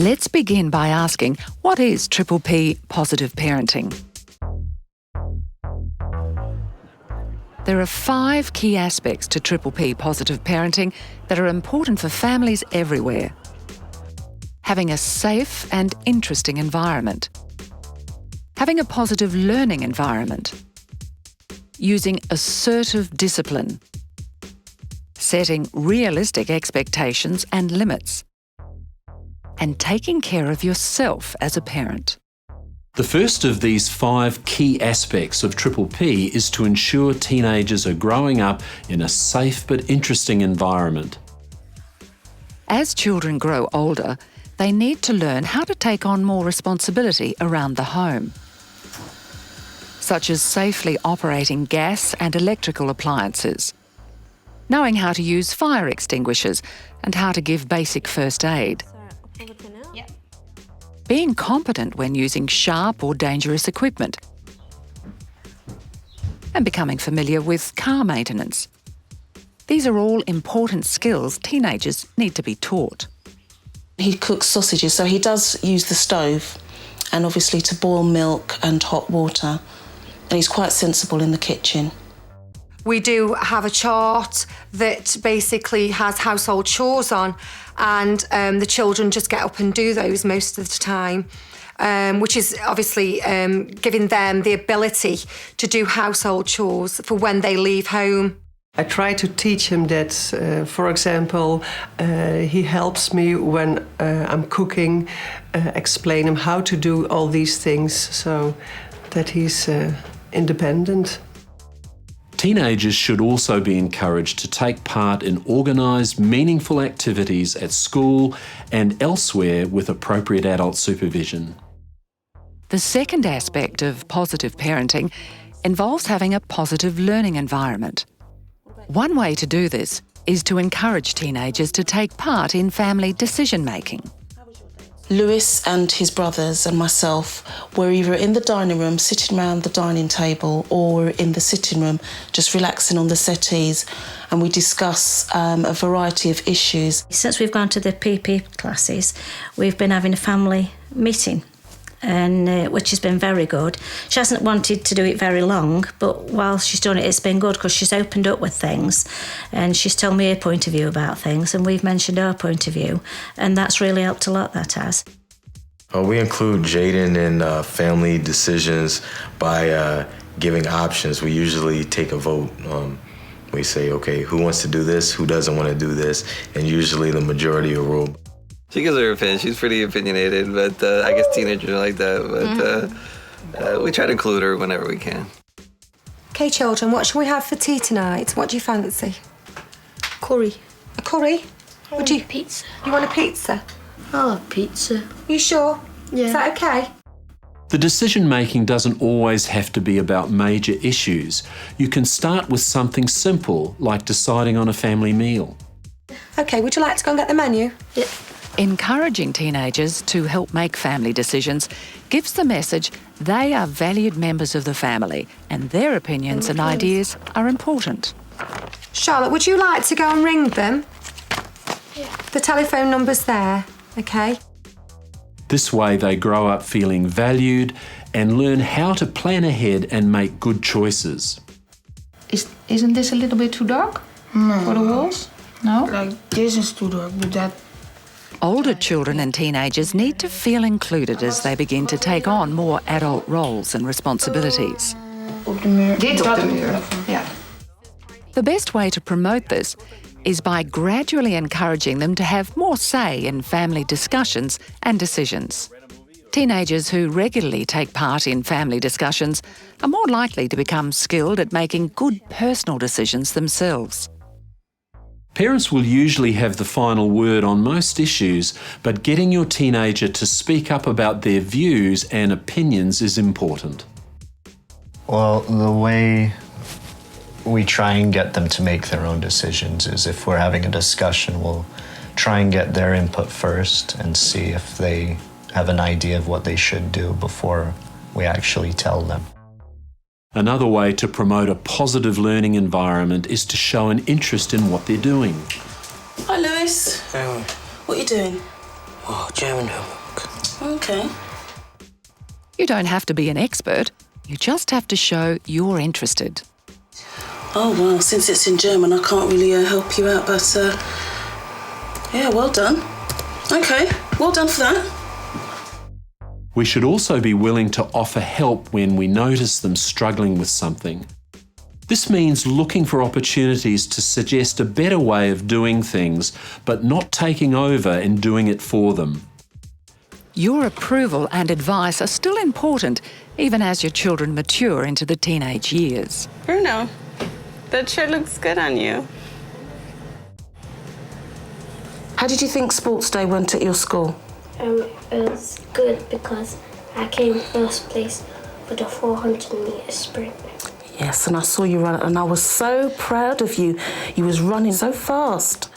Let's begin by asking, what is Triple P positive parenting? There are 5 key aspects to Triple P positive parenting that are important for families everywhere. Having a safe and interesting environment. Having a positive learning environment. Using assertive discipline. Setting realistic expectations and limits. And taking care of yourself as a parent. The first of these 5 key aspects of Triple P is to ensure teenagers are growing up in a safe but interesting environment. As children grow older, they need to learn how to take on more responsibility around the home, such as safely operating gas and electrical appliances, knowing how to use fire extinguishers and how to give basic first aid, being competent when using sharp or dangerous equipment, and becoming familiar with car maintenance. These are all important skills teenagers need to be taught. He cooks sausages, so he does use the stove and obviously to boil milk and hot water. And he's quite sensible in the kitchen. We do have a chart that basically has household chores on, and the children just get up and do those most of the time, which is obviously giving them the ability to do household chores for when they leave home. I try to teach him that, for example, he helps me when I'm cooking, explain him how to do all these things so that he's independent. Teenagers should also be encouraged to take part in organised, meaningful activities at school and elsewhere with appropriate adult supervision. The second aspect of positive parenting involves having a positive learning environment. One way to do this is to encourage teenagers to take part in family decision-making. Lewis and his brothers and myself were either in the dining room, sitting around the dining table, or in the sitting room, just relaxing on the settees, and we discuss a variety of issues. Since we've gone to the PP classes, we've been having a family meeting, and which has been very good. She hasn't wanted to do it very long, but while she's done it, it's been good because she's opened up with things and she's told me her point of view about things, and we've mentioned our point of view, and that's really helped a lot, that has. We include Jaden in family decisions by giving options. We usually take a vote. We say, okay, who wants to do this, who doesn't want to do this, and usually the majority will rule. She gives her opinion. She's pretty opinionated, but I guess teenagers are like that. But we try to include her whenever we can. Okay, children, what shall we have for tea tonight? What do you fancy? Curry. A curry? Would you pizza? You want a pizza? I'll have pizza. You sure? Yeah. Is that okay? The decision-making doesn't always have to be about major issues. You can start with something simple, like deciding on a family meal. Okay, would you like to go and get the menu? Yeah. Encouraging teenagers to help make family decisions gives the message they are valued members of the family and their opinions and ideas are important. Charlotte, would you like to go and ring them? Yeah. The telephone number's there, okay? This way they grow up feeling valued and learn how to plan ahead and make good choices. Isn't this a little bit too dark for the walls? No? Like, this is too dark, but that... Older children and teenagers need to feel included as they begin to take on more adult roles and responsibilities. Op de muur. Dit op de muur. Ja. The best way to promote this is by gradually encouraging them to have more say in family discussions and decisions. Teenagers who regularly take part in family discussions are more likely to become skilled at making good personal decisions themselves. Parents will usually have the final word on most issues, but getting your teenager to speak up about their views and opinions is important. Well, the way we try and get them to make their own decisions is if we're having a discussion, we'll try and get their input first and see if they have an idea of what they should do before we actually tell them. Another way to promote a positive learning environment is to show an interest in what they're doing. Hi, Lewis. Hey. What are you doing? Oh, German homework. Okay. You don't have to be an expert, you just have to show you're interested. Oh, well, since it's in German, I can't really help you out, but yeah, well done. Okay, well done for that. We should also be willing to offer help when we notice them struggling with something. This means looking for opportunities to suggest a better way of doing things, but not taking over and doing it for them. Your approval and advice are still important, even as your children mature into the teenage years. Bruno, that shirt looks good on you. How did you think sports day went at your school? It was good because I came first place for the 400-metre sprint. Yes, and I saw you run, and I was so proud of you. You was running so fast.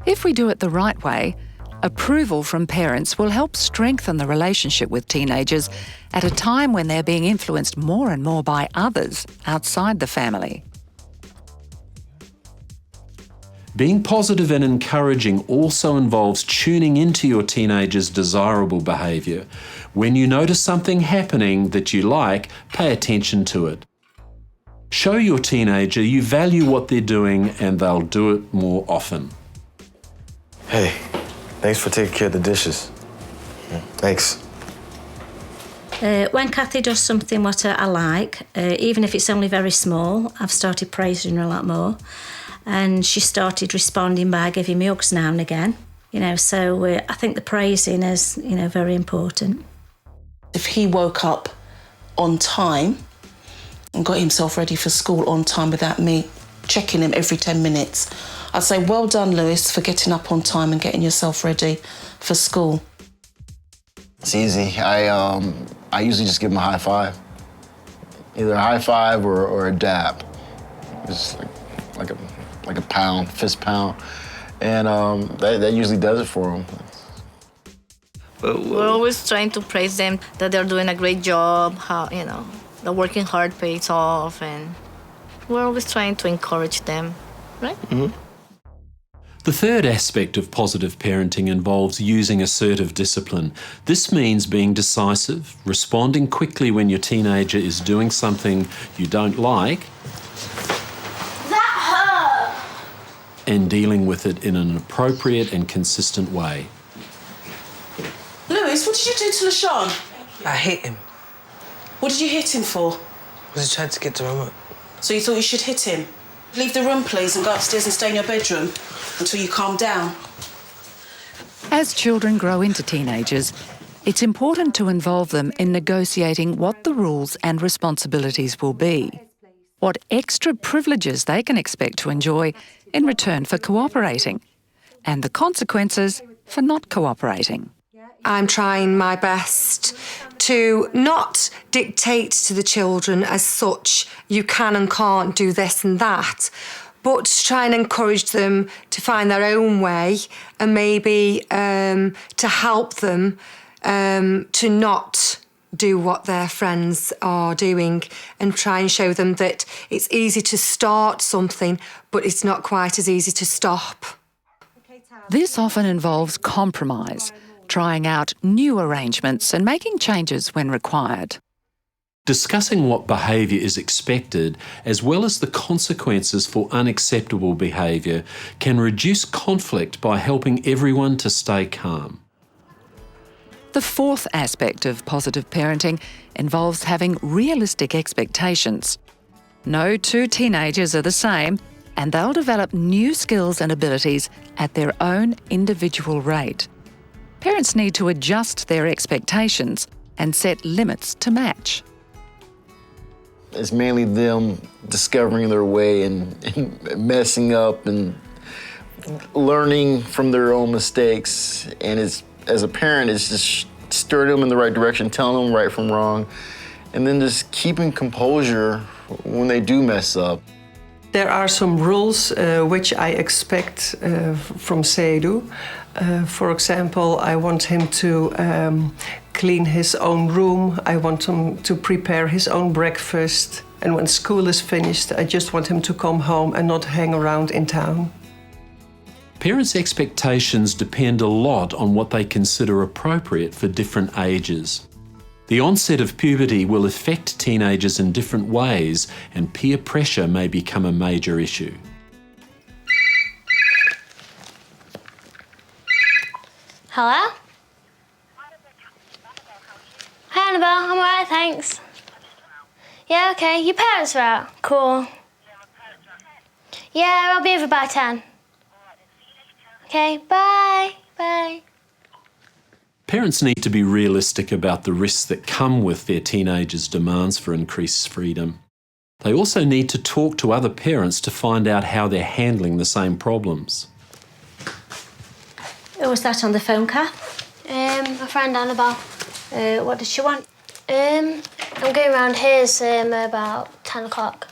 If we do it the right way, approval from parents will help strengthen the relationship with teenagers at a time when they're being influenced more and more by others outside the family. Being positive and encouraging also involves tuning into your teenager's desirable behaviour. When you notice something happening that you like, pay attention to it. Show your teenager you value what they're doing and they'll do it more often. Hey, thanks for taking care of the dishes. Thanks. When Kathy does something what I like, even if it's only very small, I've started praising her a lot more. And she started responding by giving me hugs now and again. So I think the praising is, very important. If he woke up on time and got himself ready for school on time without me checking him every 10 minutes, I'd say, well done, Lewis, for getting up on time and getting yourself ready for school. It's easy. I usually just give him a high five. Either a high five or a dap. It's like a pound, fist pound. And that usually does it for him. We're always trying to praise them that they're doing a great job, how, the working hard pays off, and we're always trying to encourage them, right? Mm-hmm. The third aspect of positive parenting involves using assertive discipline. This means being decisive, responding quickly when your teenager is doing something you don't like, and dealing with it in an appropriate and consistent way. Lewis, what did you do to LaShawn? I hit him. What did you hit him for? Because he tried to get the remote. So you thought you should hit him? Leave the room, please, and go upstairs and stay in your bedroom until you calm down. As children grow into teenagers, it's important to involve them in negotiating what the rules and responsibilities will be, what extra privileges they can expect to enjoy in return for cooperating, and the consequences for not cooperating. I'm trying my best to not dictate to the children as such, you can and can't do this and that, but to try and encourage them to find their own way and maybe to help them to not do what their friends are doing, and try and show them that it's easy to start something, but it's not quite as easy to stop. This often involves compromise, trying out new arrangements and making changes when required. Discussing what behaviour is expected, as well as the consequences for unacceptable behaviour, can reduce conflict by helping everyone to stay calm. The fourth aspect of positive parenting involves having realistic expectations. No two teenagers are the same, and they'll develop new skills and abilities at their own individual rate. Parents need to adjust their expectations and set limits to match. It's mainly them discovering their way and messing up and learning from their own mistakes. And as a parent, it's just steering them in the right direction, telling them right from wrong, and then just keeping composure when they do mess up. There are some rules which I expect from Seydou. For example, I want him to clean his own room. I want him to prepare his own breakfast. And when school is finished, I just want him to come home and not hang around in town. Parents' expectations depend a lot on what they consider appropriate for different ages. The onset of puberty will affect teenagers in different ways, and peer pressure may become a major issue. Hello? Hi Annabelle, I'm alright, thanks. Yeah, okay, your parents are out. Cool. Yeah, I'll be over by 10. Okay, bye. Bye. Parents need to be realistic about the risks that come with their teenagers' demands for increased freedom. They also need to talk to other parents to find out how they're handling the same problems. Who was that on the phone, Kath? My friend Annabelle. What does she want? I'm going round his about 10 o'clock.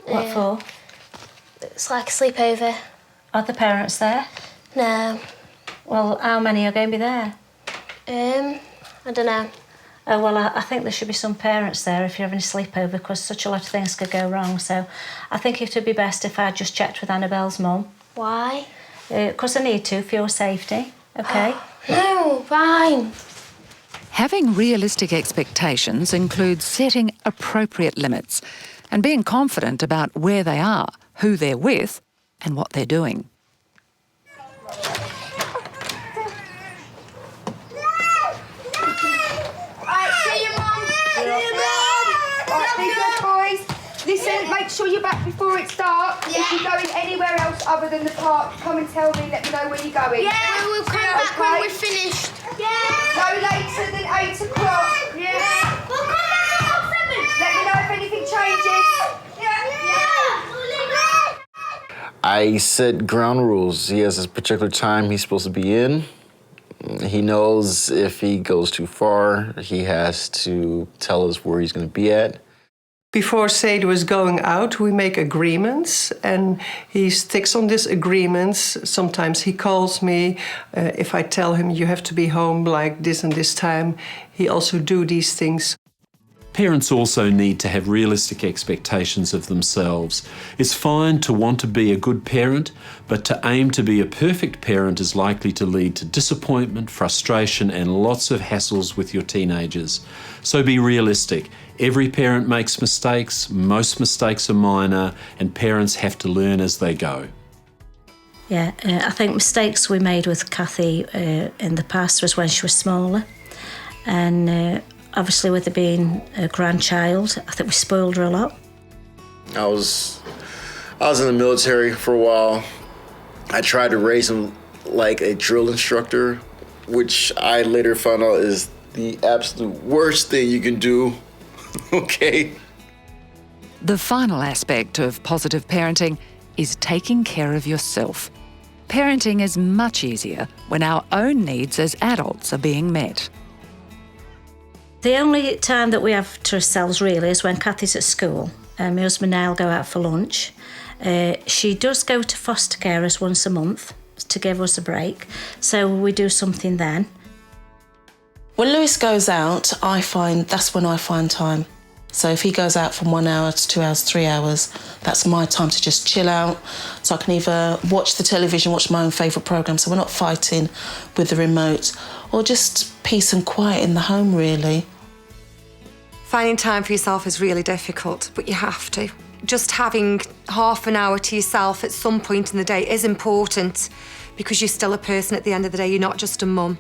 What for? It's like a sleepover. Are the parents there? No. Well, how many are going to be there? I don't know. Oh, well, I think there should be some parents there if you're having a sleepover, because such a lot of things could go wrong. So I think it would be best if I just checked with Annabelle's mum. Why? Because I need to, for your safety, OK? No, fine. Having realistic expectations includes setting appropriate limits and being confident about where they are, who they're with, and what they're doing. Listen, make sure you're back before it's dark. Yeah. If you're going anywhere else other than the park, come and tell me, let me know where you're going. Yeah, we'll come back when we're finished. Yeah. No later than 8 o'clock. Yeah. We'll come back at 7. Let me know if anything changes. I set ground rules. He has a particular time he's supposed to be in. He knows if he goes too far, he has to tell us where he's going to be at. Before Sadie was going out, we make agreements, and he sticks on these agreements. Sometimes he calls me. If I tell him you have to be home like this and this time, he also do these things. Parents also need to have realistic expectations of themselves. It's fine to want to be a good parent, but to aim to be a perfect parent is likely to lead to disappointment, frustration, and lots of hassles with your teenagers. So be realistic. Every parent makes mistakes, most mistakes are minor, and parents have to learn as they go. Yeah, I think mistakes we made with Kathy in the past was when she was smaller. And obviously with her being a grandchild, I think we spoiled her a lot. I was in the military for a while. I tried to raise him like a drill instructor, which I later found out is the absolute worst thing you can do. Okay. The final aspect of positive parenting is taking care of yourself. Parenting is much easier when our own needs as adults are being met. The only time that we have to ourselves really is when Kathy's at school. My husband and I will go out for lunch. She does go to foster carers once a month to give us a break, so we do something then. When Lewis goes out, that's when I find time. So if he goes out from 1 hour to 2 hours, 3 hours, that's my time to just chill out. So I can either watch the television, watch my own favourite programme, so we're not fighting with the remote, or just peace and quiet in the home, really. Finding time for yourself is really difficult, but you have to. Just having half an hour to yourself at some point in the day is important, because you're still a person at the end of the day, you're not just a mum.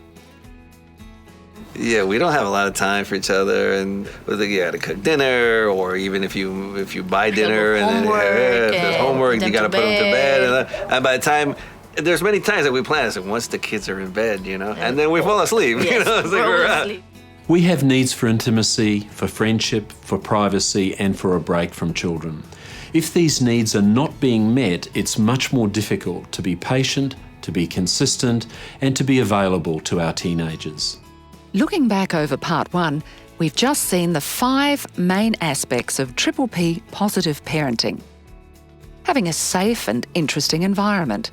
Yeah, we don't have a lot of time for each other, and whether you got to cook dinner, or even if you buy dinner and then if there's homework, you got to put them to bed, and by the time there's many times that we plan, it's like once the kids are in bed, and then we fall asleep, Yes, it's like we're out. We have needs for intimacy, for friendship, for privacy, and for a break from children. If these needs are not being met, it's much more difficult to be patient, to be consistent, and to be available to our teenagers. Looking back over part 1, we've just seen the 5 main aspects of Triple P positive parenting. Having a safe and interesting environment.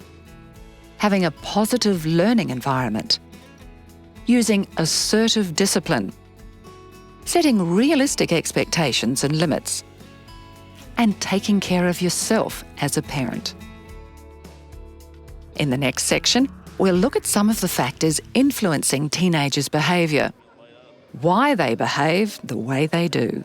Having a positive learning environment. Using assertive discipline. Setting realistic expectations and limits. And taking care of yourself as a parent. In the next section, we'll look at some of the factors influencing teenagers' behaviour, why they behave the way they do.